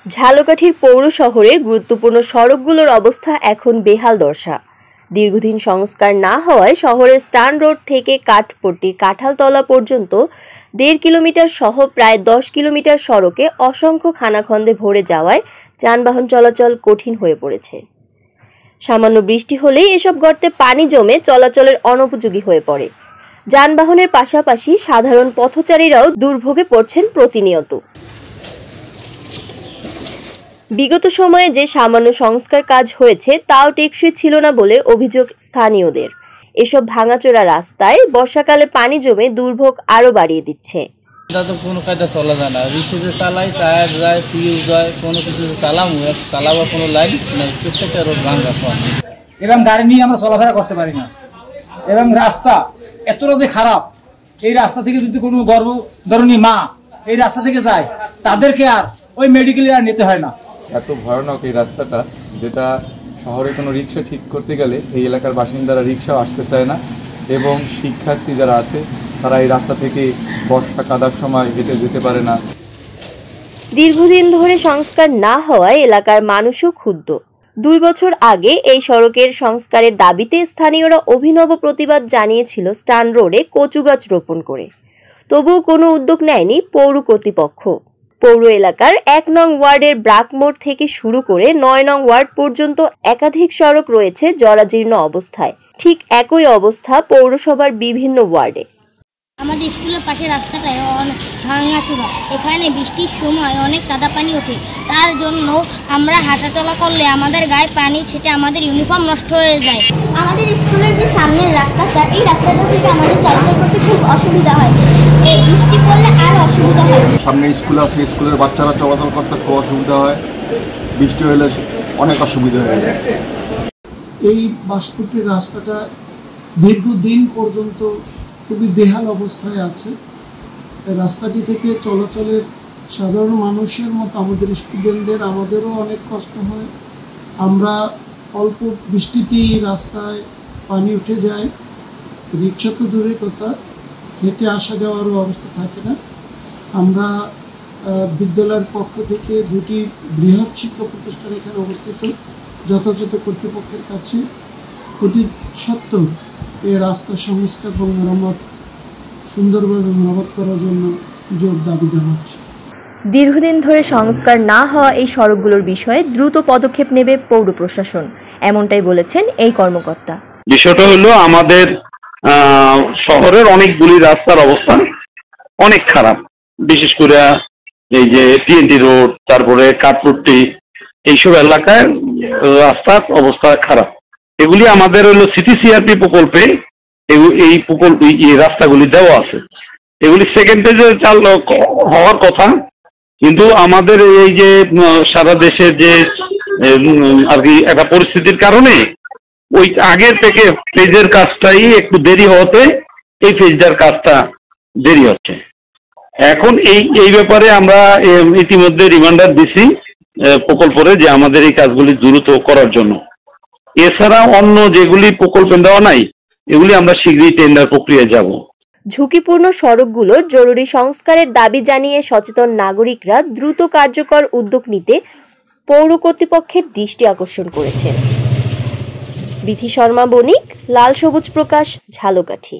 ঝালকাঠির পৌর শহরের গুরুত্বপূর্ণ সড়কগুলোর অবস্থা এখন বেহাল দশা। দীর্ঘদিন সংস্কার না হওয়ায় শহরের স্টান রোড থেকে কাঠপট্টি কাঁঠালতলা পর্যন্ত ১.৫ কিলোমিটার সহ প্রায় ১০ কিলোমিটার সড়কে অসংখ্য খানাখন্দে ভরে যাওয়ায় যানবাহন চলাচল কঠিন হয়ে পড়েছে। সামান্য বৃষ্টি হলেই এসব গর্তে পানি জমে চলাচলের অনুপযোগী হয়ে পড়ে। যানবাহনের পাশাপাশি সাধারণ পথচারীরাও দুর্ভোগে পড়ছেন প্রতিনিয়ত। বিগত সময়ে যে সামান্য সংস্কার কাজ হয়েছে তাও টেকসই ছিল না বলে অভিযোগ স্থানীয়দের। এসব ভাঙাচোরা রাস্তায় বর্ষাকালে পানি জমে দুর্ভোগ আরও বাড়িয়ে দিচ্ছে। কোনো কাজে চলা যায় না, রিক্সাতে চালাই, টায়ার যায়, ফিউজ যায়, কোনো কিছুতে চালাবো কোনো লাইন নেই, প্রত্যেকটা রোড ভাঙা। এবং গাড়ি নিয়ে আমরা চলাফেরা করতে পারি না, এবং রাস্তা এতটা যে খারাপ, এই রাস্তা থেকে যদি কোনো গর্ভধারিণী মা এই রাস্তা থেকে যায় তাদেরকে আর ওই মেডিকেলে আর নিতে হয় না। এত ভয়ানক এই রাস্তাটা, যেটা শহরে কোনো রিক্সা ঠিক করতে গেলে এই এলাকার বাসিন্দারা রিক্সাও আসতে চায় না, এবং শিক্ষার্থী যারা আছে তারা এই রাস্তা থেকে বর্ষা কাদার সময় হেঁটে যেতে পারে না। দীর্ঘদিন ধরে সংস্কার না হওয়ায় এলাকার মানুষও ক্ষুব্ধ। ২ বছর আগে এই সড়কের সংস্কারের দাবিতে স্থানীয়রা অভিনব প্রতিবাদ জানিয়েছিল স্টান রোডে কচু গাছ রোপণ করে। তবুও কোনো উদ্যোগ নেয়নি পৌর কর্তৃপক্ষ। পৌর এলাকার ১ নং ওয়ার্ডের ব্রাকমোড় থেকে শুরু করে ৯ নং ওয়ার্ড পর্যন্ত একাধিক সড়ক রয়েছে জরাজীর্ণ অবস্থায়। ঠিক একই অবস্থা পৌরসভার বিভিন্ন ওয়ার্ডে। আমাদের স্কুলের পাশে রাস্তাটায় অনেক ভাঙাচোরা, এখানে বৃষ্টির সময় অনেক কাদা পানি ওঠে। তার জন্য আমরা হাঁটাচলা করলে আমাদের গায়ে পানি ছেটে আমাদের ইউনিফর্ম নষ্ট হয়ে যায়। আমাদের স্কুলের যে সামনের রাস্তাটা, এই রাস্তাটা থেকে আমাদের চলাচল করতে খুব অসুবিধা হয়। এই বৃষ্টি পড়লে আর অসুবিধা হয়। সামনে স্কুল আছে, স্কুলের বাচ্চারা চলাচল করতে খুব অসুবিধা হয়, বৃষ্টি হলে অনেক অসুবিধা হয়ে যায়। এই বাসপট্টির রাস্তাটা দীর্ঘদিন পর্যন্ত খুবই বেহাল অবস্থায় আছে। রাস্তাটি থেকে চলাচলের সাধারণ মানুষের মতো আমাদের স্টুডেন্টদের, আমাদেরও অনেক কষ্ট হয়। আমরা অল্প বৃষ্টিতেই রাস্তায় পানি উঠে যায়, রিক্সা তো দূরের কথা, হেঁটে আসা যাওয়ারও অবস্থা থাকে না। আমরা বিদ্যালয়ের পক্ষ থেকে 2টি বৃহৎ শিক্ষা প্রতিষ্ঠান এখানে অবস্থিত, যথাযথ কর্তৃপক্ষের কাছে অতি সত্ত্বর এই রাস্তার সংস্কার এবং মেরামত সুন্দরভাবে মেরামত করার জন্য জোর দাবি জানাচ্ছি। দীর্ঘদিন ধরে সংস্কার না হওয়া এই সড়কগুলোর বিষয়ে দ্রুত পদক্ষেপ নেবে পৌর প্রশাসন, এমনটাই বলেছেন এই কর্মকর্তা। বিষয়টা হলো আমাদের শহরের অনেকগুলি রাস্তার অবস্থা অনেক খারাপ, বিশেষ করে এই যে টিএনটি রোড, তারপরে কাঠপট্টি, এইসব এলাকায় রাস্তার অবস্থা খারাপ। এগুলি আমাদের হলো সিটি সিআরপি প্রকল্পে এই রাস্তাগুলি দেওয়া আছে। এগুলি সেকেন্ড ফেজে চালু হওয়ার কথা, কিন্তু আমাদের এই যে সারা দেশের যে আর কি একটা পরিস্থিতির কারণে ওই আগের থেকে ফেজের কাজটাই একটু দেরি হওয়াতে এই ফেজটার কাজটা দেরি হচ্ছে। এখন এই ব্যাপারে আমরা ইতিমধ্যে রিমাইন্ডার দিছি প্রকল্পে যে আমাদের এই কাজগুলি দ্রুত করার জন্য। এছাড়া অন্য যেগুলি প্রকল্পে দেওয়া নাই, এগুলি আমরা শীঘ্রই টেন্ডার প্রক্রিয়ায় যাব। ঝুঁকিপূর্ণ সড়কগুলোর জরুরি সংস্কারের দাবি জানিয়ে সচেতন নাগরিকরা দ্রুত কার্যকর উদ্যোগ নিতে পৌর কর্তৃপক্ষের দৃষ্টি আকর্ষণ করেছেন। বিথি শর্মা বণিক, লাল সবুজ প্রকাশ, ঝালকাঠি।